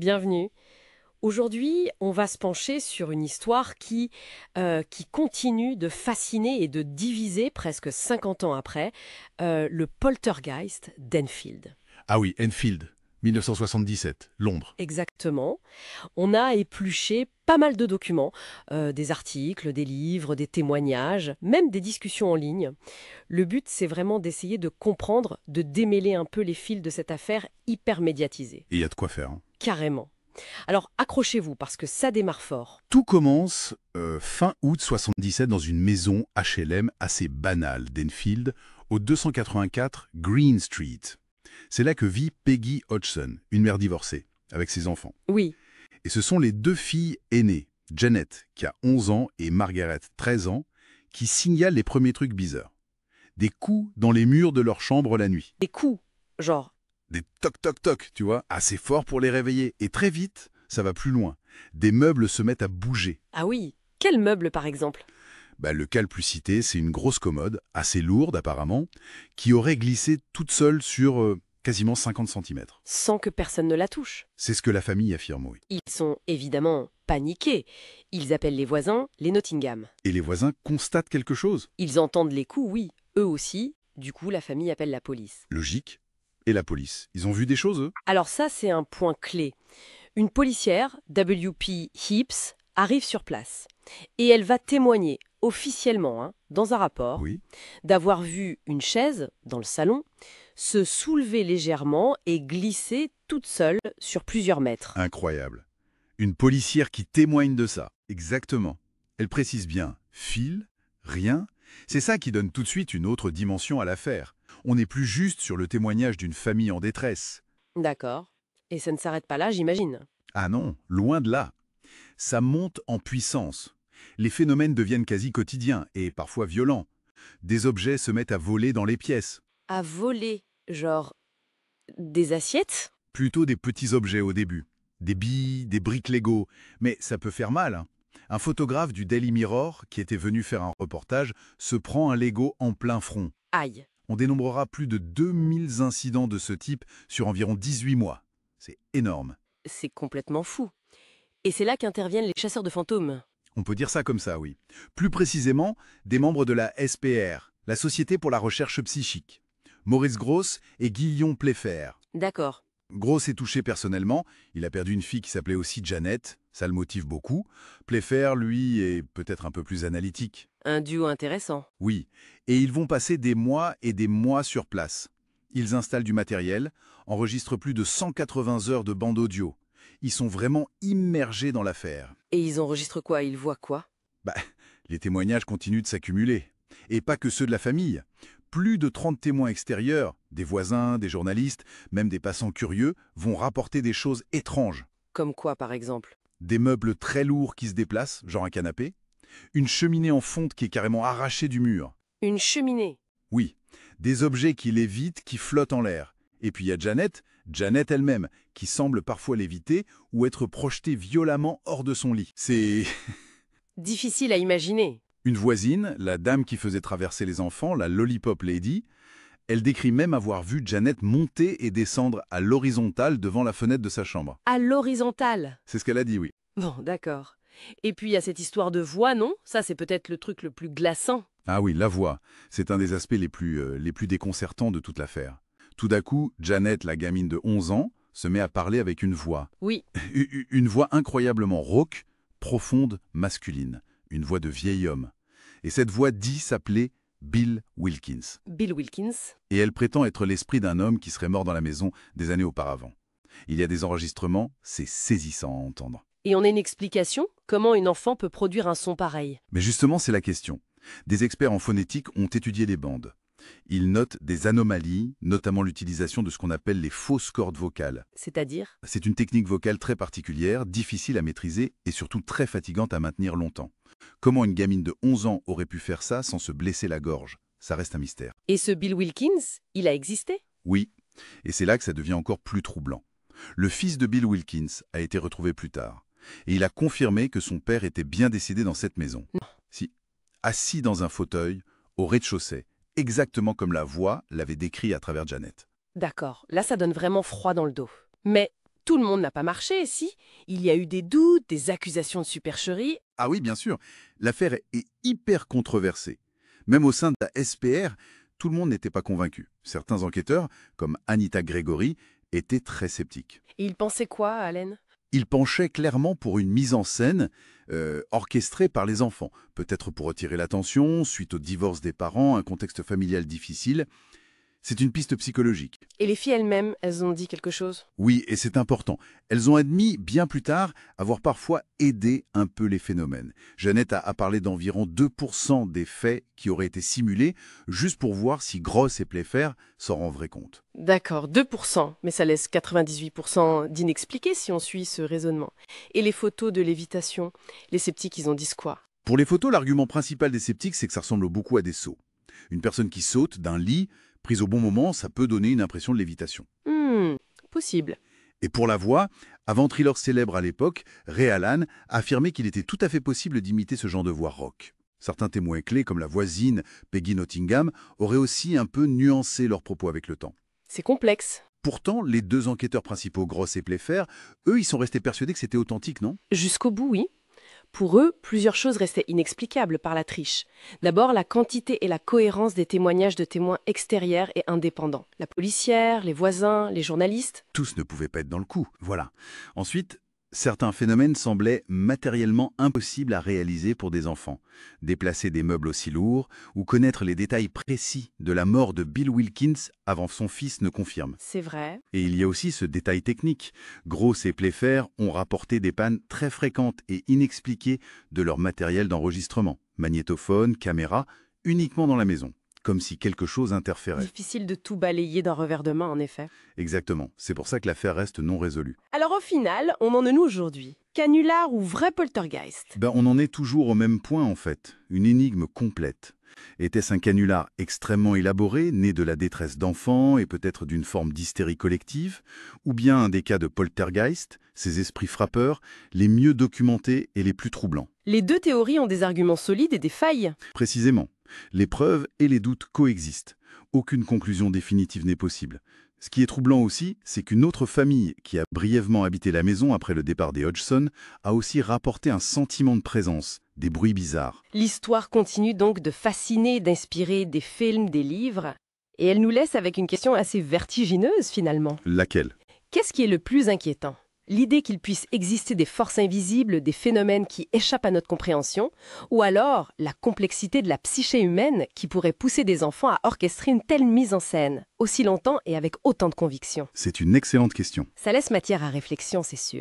Bienvenue. Aujourd'hui, on va se pencher sur une histoire qui continue de fasciner et de diviser presque 50 ans après, le poltergeist d'Enfield. Ah oui, Enfield, 1977, Londres. Exactement. On a épluché pas mal de documents, des articles, des livres, des témoignages, même des discussions en ligne. Le but, c'est vraiment d'essayer de comprendre, de démêler un peu les fils de cette affaire hyper médiatisée. Et il y a de quoi faire, hein. Carrément. Alors accrochez-vous parce que ça démarre fort. Tout commence fin août 77 dans une maison HLM assez banale d'Enfield, au 284 Green Street. C'est là que vit Peggy Hodgson, une mère divorcée, avec ses enfants. Oui, Et ce sont les deux filles aînées, Janet, qui a 11 ans, et Margaret, 13 ans, qui signalent les premiers trucs bizarres. Des coups dans les murs de leur chambre la nuit. des coups, genre. Des toc-toc-toc, tu vois, assez fort pour les réveiller. Et très vite, ça va plus loin. Des meubles se mettent à bouger. Ah oui, quel meuble par exemple? Le cas le plus cité, c'est une grosse commode, assez lourde apparemment, qui aurait glissé toute seule sur quasiment 50 centimètres. Sans que personne ne la touche. C'est ce que la famille affirme, oui. Ils sont évidemment paniqués. Ils appellent les voisins les Nottingham. Et les voisins constatent quelque chose. Ils entendent les coups, oui, eux aussi. Du coup, la famille appelle la police. Logique. Et la police, ils ont vu des choses, eux? Alors ça, c'est un point clé. Une policière, W.P. Heeps, arrive sur place. Et elle va témoigner officiellement, dans un rapport, Oui. d'avoir vu une chaise, dans le salon, se soulever légèrement et glisser toute seule sur plusieurs mètres. Incroyable. Une policière qui témoigne de ça. Exactement. Elle précise bien, fil, rien. C'est ça qui donne tout de suite une autre dimension à l'affaire. On n'est plus juste sur le témoignage d'une famille en détresse. D'accord. Et ça ne s'arrête pas là, j'imagine. Ah non, loin de là. Ça monte en puissance. Les phénomènes deviennent quasi quotidiens et parfois violents. Des objets se mettent à voler dans les pièces. À voler, genre des assiettes? Plutôt des petits objets au début. Des billes, des briques Lego. Mais ça peut faire mal, hein. Un photographe du Daily Mirror, qui était venu faire un reportage, se prend un Lego en plein front. Aïe. On dénombrera plus de 2000 incidents de ce type sur environ 18 mois. C'est énorme. C'est complètement fou. Et c'est là qu'interviennent les chasseurs de fantômes. On peut dire ça comme ça, oui. Plus précisément, des membres de la SPR, la Société pour la recherche psychique. Maurice Gross et Guillaume Playfair. D'accord. Gross est touché personnellement, il a perdu une fille qui s'appelait aussi Janet, ça le motive beaucoup. Playfair, lui, est peut-être un peu plus analytique. Un duo intéressant. Oui, et ils vont passer des mois et des mois sur place. Ils installent du matériel, enregistrent plus de 180 heures de bande audio. Ils sont vraiment immergés dans l'affaire. Et ils enregistrent quoi? Ils voient quoi? Les témoignages continuent de s'accumuler. Et pas que ceux de la famille. Plus de 30 témoins extérieurs, des voisins, des journalistes, même des passants curieux, vont rapporter des choses étranges. Comme quoi, par exemple? Des meubles très lourds qui se déplacent, genre un canapé. Une cheminée en fonte qui est carrément arrachée du mur. Une cheminée. Oui, des objets qui lévitent, qui flottent en l'air. Et puis il y a Janet elle-même, qui semble parfois léviter ou être projetée violemment hors de son lit. C'est Difficile à imaginer. une voisine, la dame qui faisait traverser les enfants, la Lollipop Lady. Elle décrit même avoir vu Janet monter et descendre à l'horizontale devant la fenêtre de sa chambre. À l'horizontale. C'est ce qu'elle a dit, oui. Bon, d'accord. Et puis il y a cette histoire de voix, non? Ça, c'est peut-être le truc le plus glaçant. Ah oui, la voix. C'est un des aspects les plus déconcertants de toute l'affaire. Tout d'un coup, Janet, la gamine de 11 ans, se met à parler avec une voix. Oui, Une voix incroyablement rauque, profonde, masculine. Une voix de vieil homme. Et cette voix dit s'appeler Bill Wilkins. Bill Wilkins. Et elle prétend être l'esprit d'un homme qui serait mort dans la maison des années auparavant. Il y a des enregistrements, c'est saisissant à entendre. Et on a une explication? Comment une enfant peut produire un son pareil? Mais justement, c'est la question. Des experts en phonétique ont étudié les bandes. Ils notent des anomalies, notamment l'utilisation de ce qu'on appelle les fausses cordes vocales. C'est-à-dire? C'est une technique vocale très particulière, difficile à maîtriser et surtout très fatigante à maintenir longtemps. Comment une gamine de 11 ans aurait pu faire ça sans se blesser la gorge? Ça reste un mystère. Et ce Bill Wilkins, il a existé? Oui, et c'est là que ça devient encore plus troublant. Le fils de Bill Wilkins a été retrouvé plus tard. Et il a confirmé que son père était bien décédé dans cette maison. Non. Si, assis dans un fauteuil, au rez-de-chaussée, exactement comme la voix l'avait décrit à travers Janet. D'accord, là ça donne vraiment froid dans le dos. Mais tout le monde n'a pas marché, si. Il y a eu des doutes, des accusations de supercherie. Ah oui, bien sûr. L'affaire est hyper controversée. Même au sein de la SPR, tout le monde n'était pas convaincu. Certains enquêteurs, comme Anita Gregory, étaient très sceptiques. Et il pensait quoi, Allen? Ils penchaient clairement pour une mise en scène orchestrée par les enfants, peut-être pour retirer l'attention, suite au divorce des parents, un contexte familial difficile. C'est une piste psychologique. Et les filles elles-mêmes, elles ont dit quelque chose? Oui, et c'est important. Elles ont admis, bien plus tard, avoir parfois aidé un peu les phénomènes. Jeannette a parlé d'environ 2% des faits qui auraient été simulés, juste pour voir si Gross et Playfair s'en rendraient compte. D'accord, 2%, mais ça laisse 98% d'inexpliqués si on suit ce raisonnement. Et les photos de lévitation, les sceptiques, ils ont dit quoi? Pour les photos, l'argument principal des sceptiques, c'est que ça ressemble beaucoup à des sauts. Une personne qui saute d'un lit, prise au bon moment, ça peut donner une impression de lévitation. Possible. Et pour la voix, avant thriller célèbre à l'époque, Ray Allan affirmait qu'il était tout à fait possible d'imiter ce genre de voix rock. Certains témoins clés, comme la voisine Peggy Nottingham, auraient aussi un peu nuancé leurs propos avec le temps. C'est complexe. Pourtant, les deux enquêteurs principaux, Gross et Playfair, eux, ils sont restés persuadés que c'était authentique, non? Jusqu'au bout, oui. Pour eux, plusieurs choses restaient inexplicables par la triche. D'abord, la quantité et la cohérence des témoignages de témoins extérieurs et indépendants. La policière, les voisins, les journalistes. Tous ne pouvaient pas être dans le coup, voilà. Ensuite, certains phénomènes semblaient matériellement impossibles à réaliser pour des enfants. Déplacer des meubles aussi lourds ou connaître les détails précis de la mort de Bill Wilkins avant son fils ne confirme. C'est vrai. Et il y a aussi ce détail technique. Gross et Playfair ont rapporté des pannes très fréquentes et inexpliquées de leur matériel d'enregistrement. Magnétophone, caméra, uniquement dans la maison. Comme si quelque chose interférait. Difficile de tout balayer d'un revers de main, en effet. Exactement. C'est pour ça que l'affaire reste non résolue. Alors au final, on en est où aujourd'hui? Canular ou vrai poltergeist? On en est toujours au même point en fait. Une énigme complète. Était-ce un canular extrêmement élaboré, né de la détresse d'enfants et peut-être d'une forme d'hystérie collective? Ou bien un des cas de poltergeist, ces esprits frappeurs, les mieux documentés et les plus troublants? Les deux théories ont des arguments solides et des failles. Précisément. Les preuves et les doutes coexistent. Aucune conclusion définitive n'est possible. Ce qui est troublant aussi, c'est qu'une autre famille qui a brièvement habité la maison après le départ des Hodgson a aussi rapporté un sentiment de présence, des bruits bizarres. L'histoire continue donc de fasciner, d'inspirer des films, des livres. Et elle nous laisse avec une question assez vertigineuse finalement. Laquelle? Qu'est-ce qui est le plus inquiétant? L'idée qu'il puisse exister des forces invisibles, des phénomènes qui échappent à notre compréhension, ou alors la complexité de la psyché humaine qui pourrait pousser des enfants à orchestrer une telle mise en scène, aussi longtemps et avec autant de conviction? C'est une excellente question. Ça laisse matière à réflexion, c'est sûr.